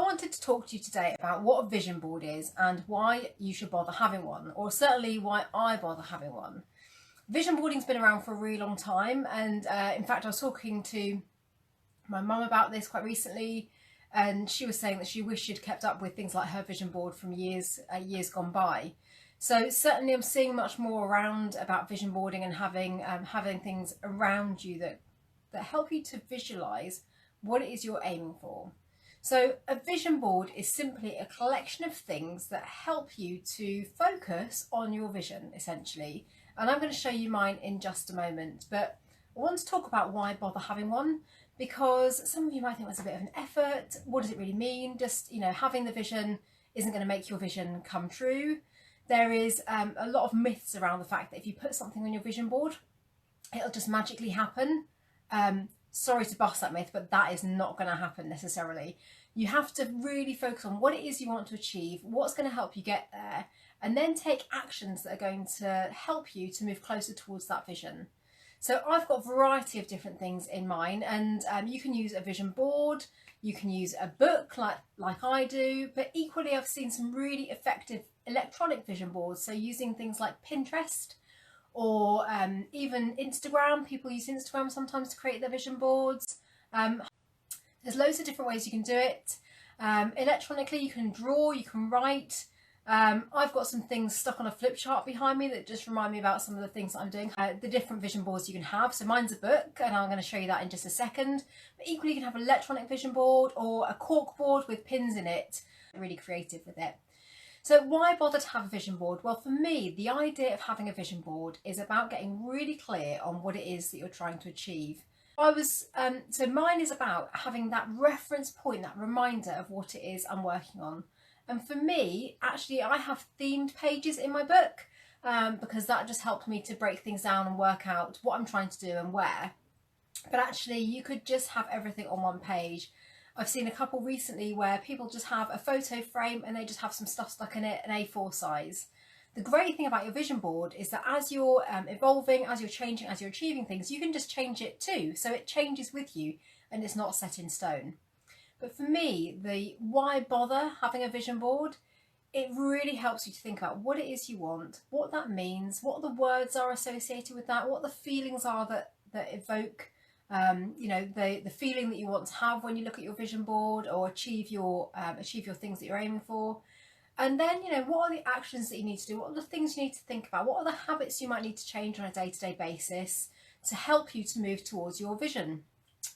wanted to talk to you today about what a vision board is and why you should bother having one, or certainly why I bother having one. Vision boarding's been around for a really long time, and in fact I was talking to my mum about this quite recently, and she was saying that she wished she'd kept up with things like her vision board from years gone by. So certainly I'm seeing much more around about vision boarding and having things around you that help you to visualize what it is you're aiming for. So a vision board is simply a collection of things that help you to focus on your vision, essentially. And I'm going to show you mine in just a moment, but I want to talk about why bother having one, because some of you might think that's a bit of an effort. What does it really mean? Just, having the vision isn't going to make your vision come true. There is a lot of myths around the fact that if you put something on your vision board, it'll just magically happen. Sorry to bust that myth, but that is not going to happen necessarily. You have to really focus on what it is you want to achieve, what's going to help you get there, and then take actions that are going to help you to move closer towards that vision. So I've got a variety of different things in mine, and you can use a vision board, you can use a book like I do, but equally I've seen some really effective electronic vision boards, so using things like Pinterest or even Instagram. People use Instagram sometimes to create their vision boards. There's loads of different ways you can do it. Electronically, you can draw, you can write. I've got some things stuck on a flip chart behind me that just remind me about some of the things that I'm doing. The different vision boards you can have. So mine's a book, and I'm going to show you that in just a second. But equally, you can have an electronic vision board or a cork board with pins in it. Really creative with it. So why bother to have a vision board? Well, for me, the idea of having a vision board is about getting really clear on what it is that you're trying to achieve. So mine is about having that reference point, that reminder of what it is I'm working on. And for me, actually, I have themed pages in my book because that just helped me to break things down and work out what I'm trying to do and where. But actually, you could just have everything on one page. I've seen a couple recently where people just have a photo frame and they just have some stuff stuck in it, an A4 size. The great thing about your vision board is that as you're evolving, as you're changing, as you're achieving things, you can just change it too. So it changes with you and it's not set in stone. But for me, the why bother having a vision board, it really helps you to think about what it is you want, what that means, what the words are associated with that, what the feelings are that evoke the feeling that you want to have when you look at your vision board or achieve your things that you're aiming for. And then, what are the actions that you need to do? What are the things you need to think about? What are the habits you might need to change on a day-to-day basis to help you to move towards your vision?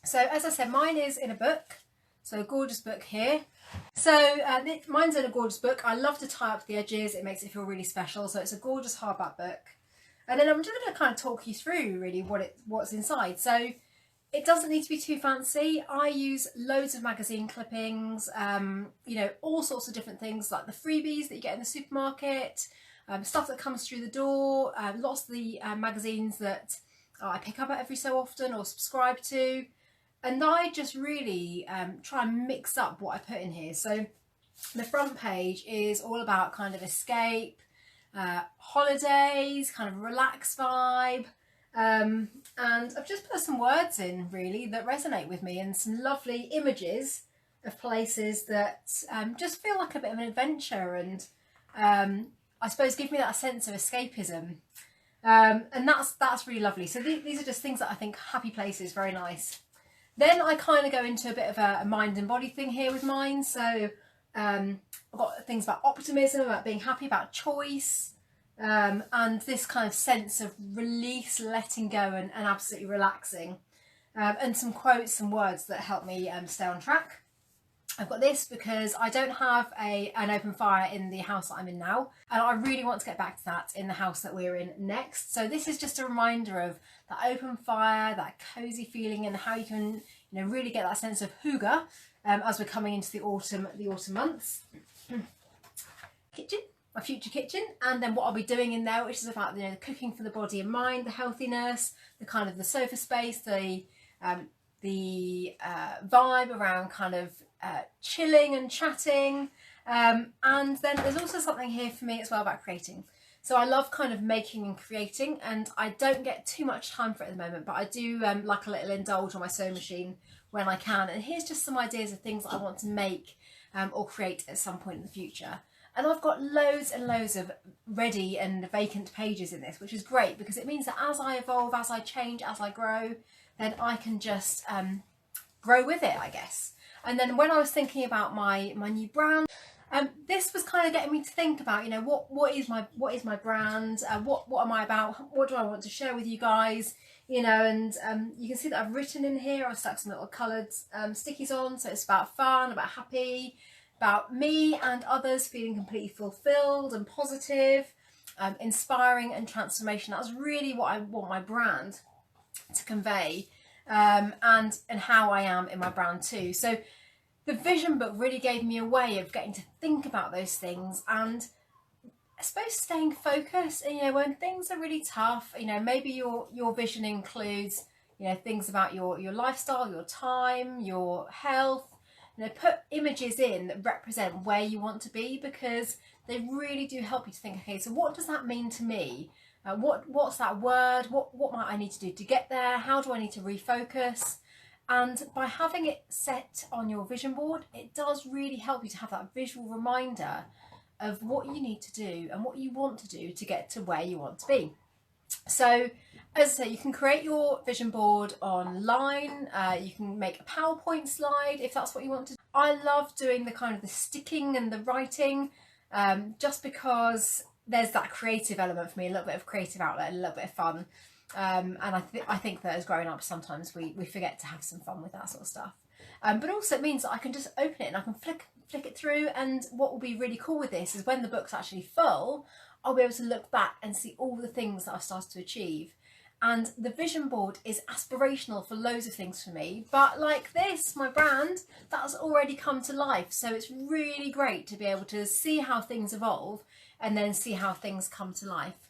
So as I said, mine is in a book. So a gorgeous book here. So mine's in a gorgeous book. I love to tie up the edges. It makes it feel really special. So it's a gorgeous hardback book. And then I'm just going to kind of talk you through really what's inside. So it doesn't need to be too fancy. I use loads of magazine clippings, all sorts of different things like the freebies that you get in the supermarket, stuff that comes through the door, lots of the magazines that I pick up every so often or subscribe to. And I just really try and mix up what I put in here. So the front page is all about kind of escape, holidays, kind of relaxed vibe. And I've just put some words in really that resonate with me and some lovely images of places that just feel like a bit of an adventure and I suppose give me that sense of escapism. And that's really lovely. So these are just things that I think happy places, very nice. Then I kind of go into a bit of a mind and body thing here with mine. So I've got things about optimism, about being happy, about choice. And this kind of sense of release, letting go and absolutely relaxing. And some quotes and words that help me stay on track. I've got this because I don't have an open fire in the house that I'm in now, and I really want to get back to that in the house that we're in next. So this is just a reminder of that open fire, that cozy feeling, and how you can really get that sense of hygge as we're coming into the autumn months. Kitchen. My future kitchen, and then what I'll be doing in there, which is about the cooking for the body and mind, the healthiness, the kind of the sofa space, the vibe around kind of chilling and chatting, and then there's also something here for me as well about creating. So I love kind of making and creating, and I don't get too much time for it at the moment, but I do like a little indulge on my sewing machine when I can. And here's just some ideas of things that I want to make or create at some point in the future. And I've got loads and loads of ready and vacant pages in this, which is great because it means that as I evolve, as I change, as I grow, then I can just grow with it, I guess. And then when I was thinking about my new brand, this was kind of getting me to think about, you know, what is my brand? What am I about? What do I want to share with you guys? You know, and you can see that I've written in here. I've stuck some little coloured stickies on, so it's about fun, about happy, about me and others feeling completely fulfilled and positive, inspiring and transformation. That's really what I want my brand to convey, and how I am in my brand too. So the vision book really gave me a way of getting to think about those things, and I suppose staying focused. And, you know, when things are really tough, you know, maybe your vision includes, you know, things about your lifestyle, your time, your health. You know, put images in that represent where you want to be, because they really do help you to think, okay, so what does that mean to me? What's that word? What might I need to do to get there? How do I need to refocus? And by having it set on your vision board, it does really help you to have that visual reminder of what you need to do and what you want to do to get to where you want to be. So, as I say, you can create your vision board online. You can make a PowerPoint slide if that's what you want to do. I love doing the kind of the sticking and the writing, just because there's that creative element for me, a little bit of creative outlet, a little bit of fun. And I think that as growing up, sometimes we forget to have some fun with that sort of stuff. But also it means that I can just open it and I can flick it through. And what will be really cool with this is when the book's actually full, I'll be able to look back and see all the things that I've started to achieve. And the vision board is aspirational for loads of things for me. But like this, my brand, that's already come to life. So it's really great to be able to see how things evolve and then see how things come to life.